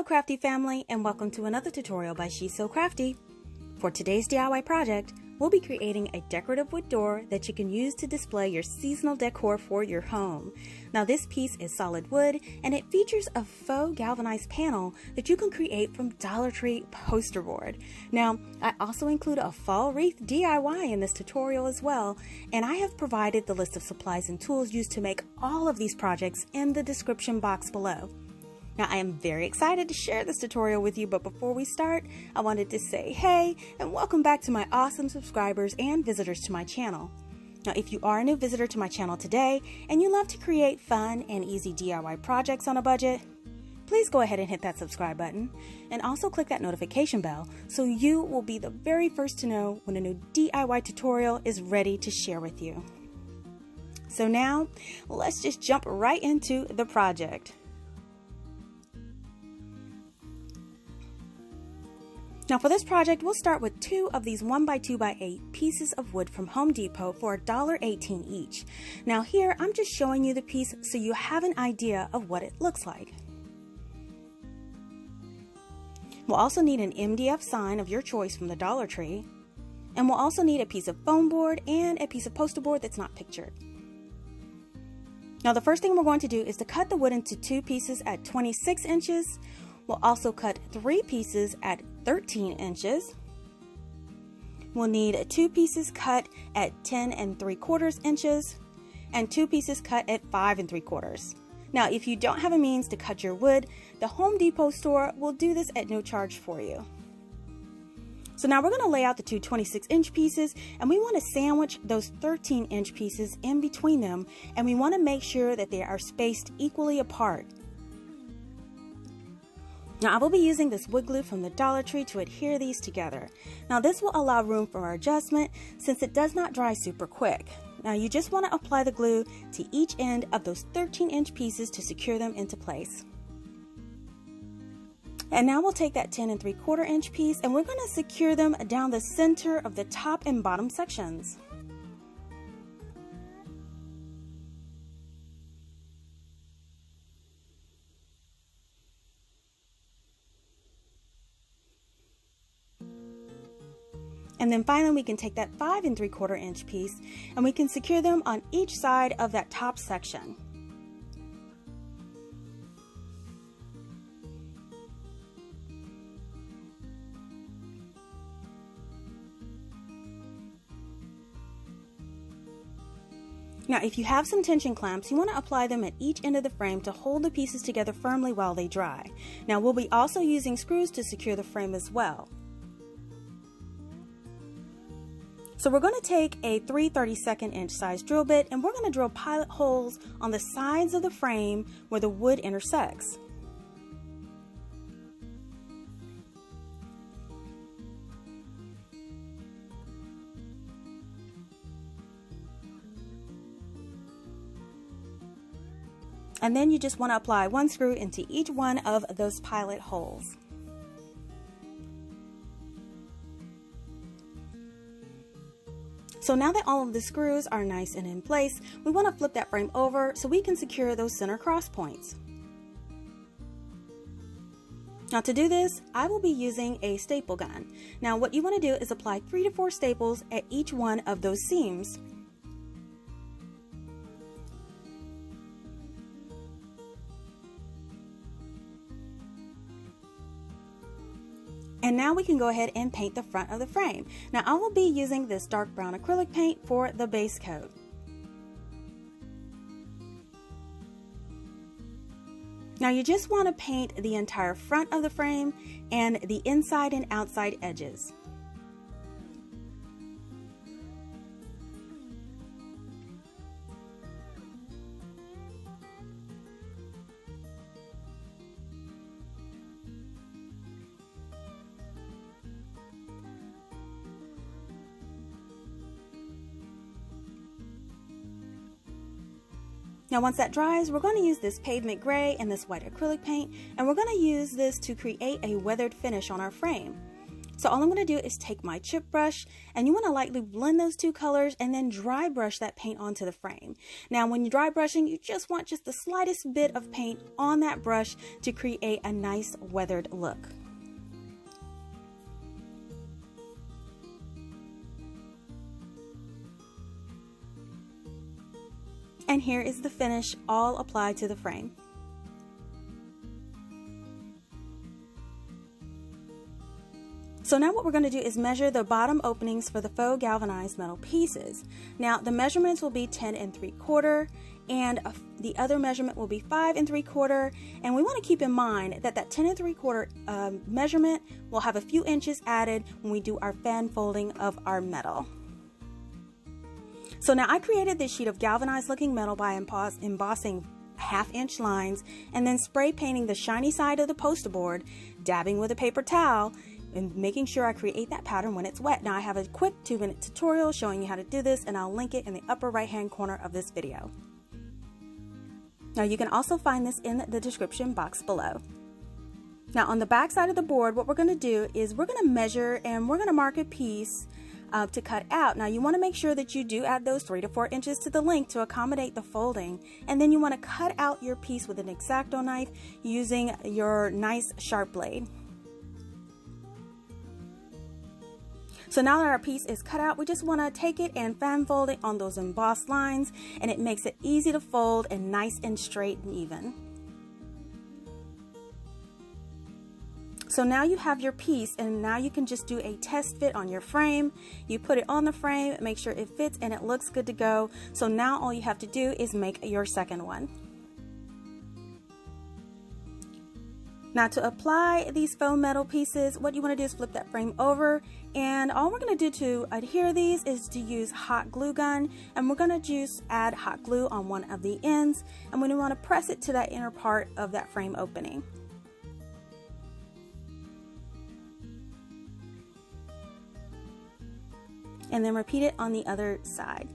CraftDee Family, and welcome to another tutorial by She's So Crafty. For today's DIY project, we'll be creating a decorative wood door that you can use to display your seasonal decor for your home. Now this piece is solid wood and it features a faux galvanized panel that you can create from Dollar Tree poster board. Now I also include a fall wreath DIY in this tutorial as well, and I have provided the list of supplies and tools used to make all of these projects in the description box below. Now I am very excited to share this tutorial with you, but before we start, I wanted to say hey and welcome back to my awesome subscribers and visitors to my channel. Now if you are a new visitor to my channel today and you love to create fun and easy DIY projects on a budget, please go ahead and hit that subscribe button and also click that notification bell so you will be the very first to know when a new DIY tutorial is ready to share with you. So now let's just jump right into the project. Now for this project, we'll start with 2 of these 1x2x8 pieces of wood from Home Depot for $1.18 each. Now here, I'm just showing you the piece so you have an idea of what it looks like. We'll also need an MDF sign of your choice from the Dollar Tree. And we'll also need a piece of foam board and a piece of poster board that's not pictured. Now the first thing we're going to do is to cut the wood into 2 pieces at 26 inches. We'll also cut 3 pieces at 13 inches. We'll need 2 pieces cut at 10 3/4 inches and 2 pieces cut at 5 3/4. Now, if you don't have a means to cut your wood, the Home Depot store will do this at no charge for you. So now we're going to lay out the 2 26-inch pieces, and we want to sandwich those 13-inch pieces in between them, and we want to make sure that they are spaced equally apart. Now I will be using this wood glue from the Dollar Tree to adhere these together. Now this will allow room for adjustment since it does not dry super quick. Now you just want to apply the glue to each end of those 13-inch pieces to secure them into place. And now we'll take that 10 3/4 piece and we're going to secure them down the center of the top and bottom sections. And then finally we can take that 5 3/4 piece and we can secure them on each side of that top section. Now if you have some tension clamps, you want to apply them at each end of the frame to hold the pieces together firmly while they dry. Now we'll be also using screws to secure the frame as well. So we're going to take a 3/32 inch size drill bit and we're going to drill pilot holes on the sides of the frame where the wood intersects. And then you just want to apply 1 screw into each one of those pilot holes. So now that all of the screws are nice and in place, we want to flip that frame over so we can secure those center cross points. Now to do this, I will be using a staple gun. Now what you want to do is apply 3 to 4 staples at each one of those seams. And now we can go ahead and paint the front of the frame. Now I will be using this dark brown acrylic paint for the base coat. Now you just want to paint the entire front of the frame and the inside and outside edges. Now once that dries, we're going to use this pavement gray and this white acrylic paint, and we're going to use this to create a weathered finish on our frame. So all I'm going to do is take my chip brush, and you want to lightly blend those two colors and then dry brush that paint onto the frame. Now when you're dry brushing, you just want just the slightest bit of paint on that brush to create a nice weathered look. And here is the finish all applied to the frame. So now what we're going to do is measure the bottom openings for the faux galvanized metal pieces. Now the measurements will be 10 3/4 and the other measurement will be 5 3/4, and we want to keep in mind that that 10 3/4 measurement will have a few inches added when we do our fan folding of our metal. So now I created this sheet of galvanized looking metal by embossing 1/2 inch lines and then spray painting the shiny side of the poster board, dabbing with a paper towel, and making sure I create that pattern when it's wet. Now I have a quick 2-minute tutorial showing you how to do this, and I'll link it in the upper right hand corner of this video. Now you can also find this in the description box below. Now on the back side of the board, what we're going to do is we're going to measure and we're going to mark a piece to cut out. Now you want to make sure that you do add those 3 to 4 inches to the length to accommodate the folding, and then you want to cut out your piece with an X-Acto knife using your nice sharp blade. So now that our piece is cut out, we just want to take it and fan fold it on those embossed lines, and it makes it easy to fold and nice and straight and even. So now you have your piece, and now you can just do a test fit on your frame. You put it on the frame, make sure it fits and it looks good to go. So now all you have to do is make your second one. Now to apply these faux metal pieces, what you want to do is flip that frame over, and all we're going to do to adhere these is to use hot glue gun, and we're going to just add hot glue on one of the ends, and we want to press it to that inner part of that frame opening. And then repeat it on the other side.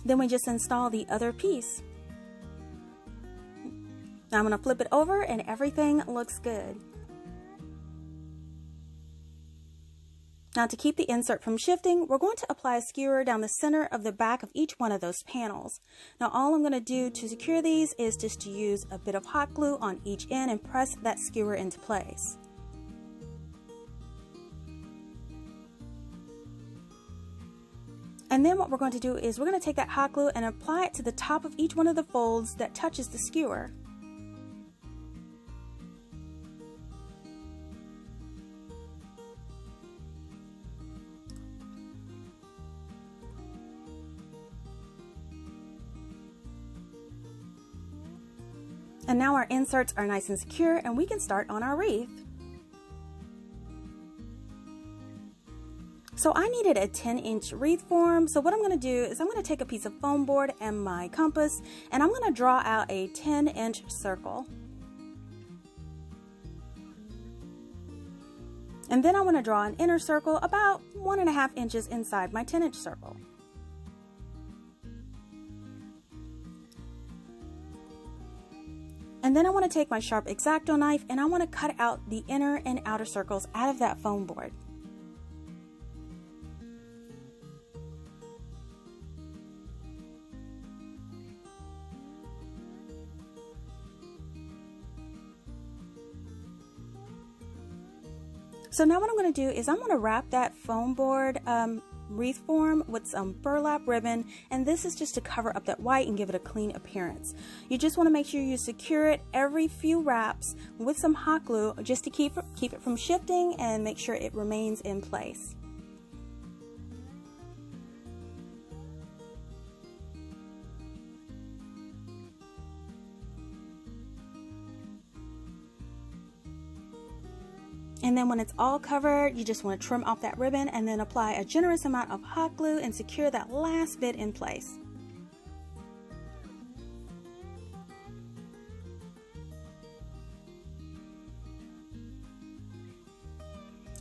Then we just install the other piece. Now I'm going to flip it over and everything looks good. Now to keep the insert from shifting, we're going to apply a skewer down the center of the back of each one of those panels. Now all I'm going to do to secure these is just to use a bit of hot glue on each end and press that skewer into place. And then what we're going to do is we're going to take that hot glue and apply it to the top of each one of the folds that touches the skewer. And now our inserts are nice and secure, and we can start on our wreath. So I needed a 10-inch wreath form, so what I'm going to do is I'm going to take a piece of foam board and my compass, and I'm going to draw out a 10-inch circle. And then I want to draw an inner circle about 1.5 inches inside my 10-inch circle. And then I want to take my sharp X-Acto knife and I want to cut out the inner and outer circles out of that foam board. So now what I'm going to do is I'm going to wrap that foam board wreath form with some burlap ribbon, and this is just to cover up that white and give it a clean appearance. You just want to make sure you secure it every few wraps with some hot glue just to keep it from shifting and make sure it remains in place. And then when it's all covered, you just want to trim off that ribbon and then apply a generous amount of hot glue and secure that last bit in place.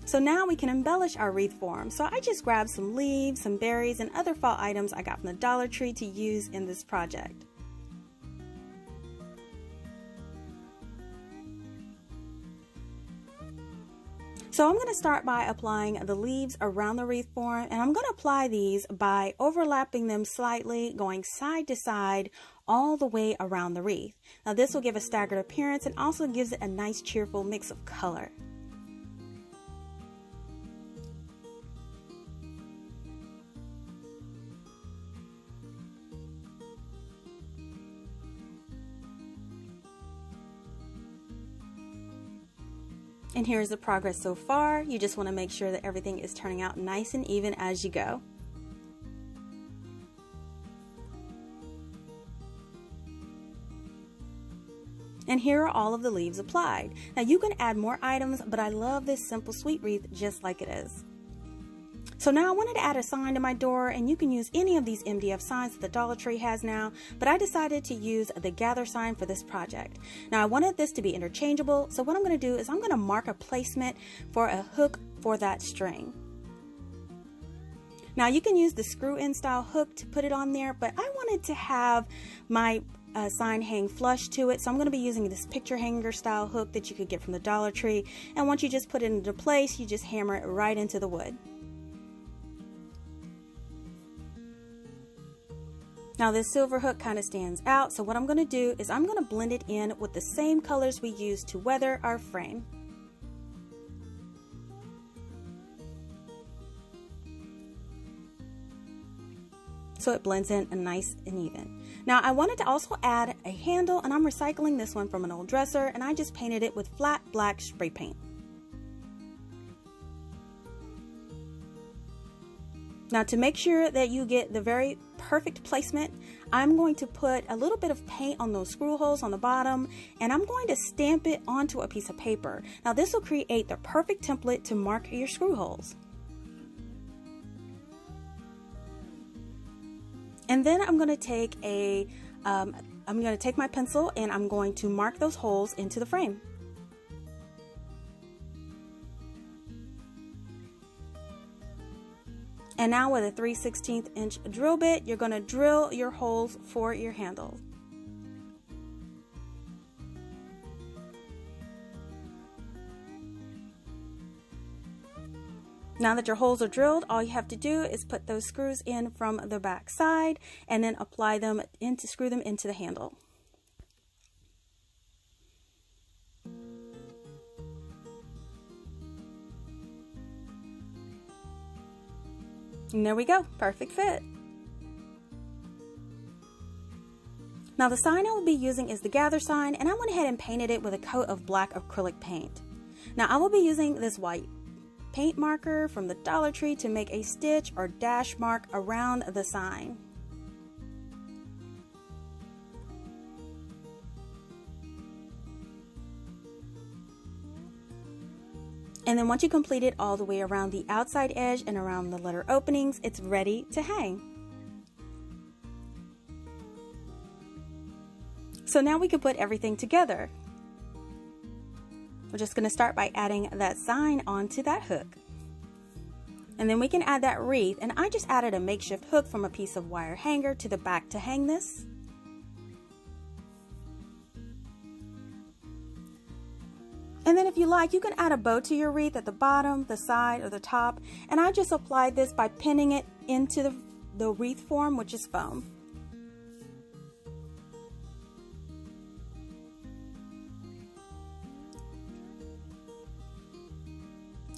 So now we can embellish our wreath form. So I just grabbed some leaves, some berries, and other fall items I got from the Dollar Tree to use in this project. So I'm going to start by applying the leaves around the wreath form, and I'm going to apply these by overlapping them slightly, going side to side all the way around the wreath. Now this will give a staggered appearance and also gives it a nice cheerful mix of color. And here's the progress so far. You just want to make sure that everything is turning out nice and even as you go. And here are all of the leaves applied. Now you can add more items, but I love this simple sweet wreath just like it is. So now I wanted to add a sign to my door, and you can use any of these MDF signs that the Dollar Tree has now, but I decided to use the Gather sign for this project. Now I wanted this to be interchangeable, so what I'm going to do is I'm going to mark a placement for a hook for that string. Now you can use the screw-in style hook to put it on there, but I wanted to have my sign hang flush to it, so I'm going to be using this picture hanger style hook that you could get from the Dollar Tree, and once you just put it into place, you just hammer it right into the wood. Now this silver hook kind of stands out, so what I'm going to do is I'm going to blend it in with the same colors we used to weather our frame. So it blends in nice and even. Now I wanted to also add a handle, and I'm recycling this one from an old dresser, and I just painted it with flat black spray paint. Now to make sure that you get the very perfect placement, I'm going to put a little bit of paint on those screw holes on the bottom, and I'm going to stamp it onto a piece of paper. Now this will create the perfect template to mark your screw holes. And then I'm going to take my pencil and I'm going to mark those holes into the frame. And now with a 3/16 inch drill bit, you're going to drill your holes for your handle. Now that your holes are drilled, all you have to do is put those screws in from the back side and then apply them screw them into the handle. And there we go, perfect fit. Now the sign I will be using is the Gather sign, and I went ahead and painted it with a coat of black acrylic paint. Now I will be using this white paint marker from the Dollar Tree to make a stitch or dash mark around the sign. And then once you complete it all the way around the outside edge and around the letter openings, it's ready to hang. So now we can put everything together. We're just going to start by adding that sign onto that hook. And then we can add that wreath, and I just added a makeshift hook from a piece of wire hanger to the back to hang this. And then if you like, you can add a bow to your wreath at the bottom, the side, or the top. And I just applied this by pinning it into the wreath form, which is foam.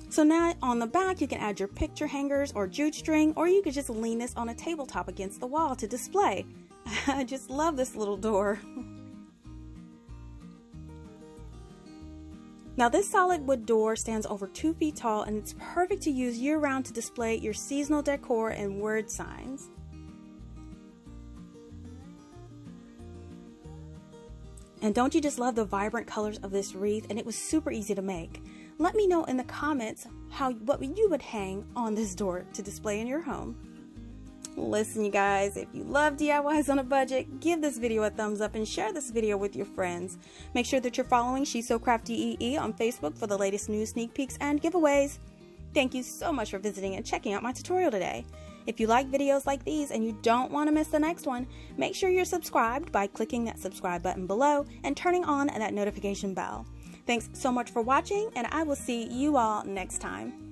So now on the back, you can add your picture hangers or jute string, or you could just lean this on a tabletop against the wall to display. I just love this little door. Now this solid wood door stands over 2 feet tall, and it's perfect to use year-round to display your seasonal decor and word signs. And don't you just love the vibrant colors of this wreath? And it was super easy to make. Let me know in the comments what you would hang on this door to display in your home. Listen, you guys, if you love DIYs on a budget, give this video a thumbs up and share this video with your friends. Make sure that you're following She's So Crafty EE on Facebook for the latest news, sneak peeks, and giveaways. Thank you so much for visiting and checking out my tutorial today. If you like videos like these and you don't want to miss the next one, make sure you're subscribed by clicking that subscribe button below and turning on that notification bell. Thanks so much for watching, and I will see you all next time.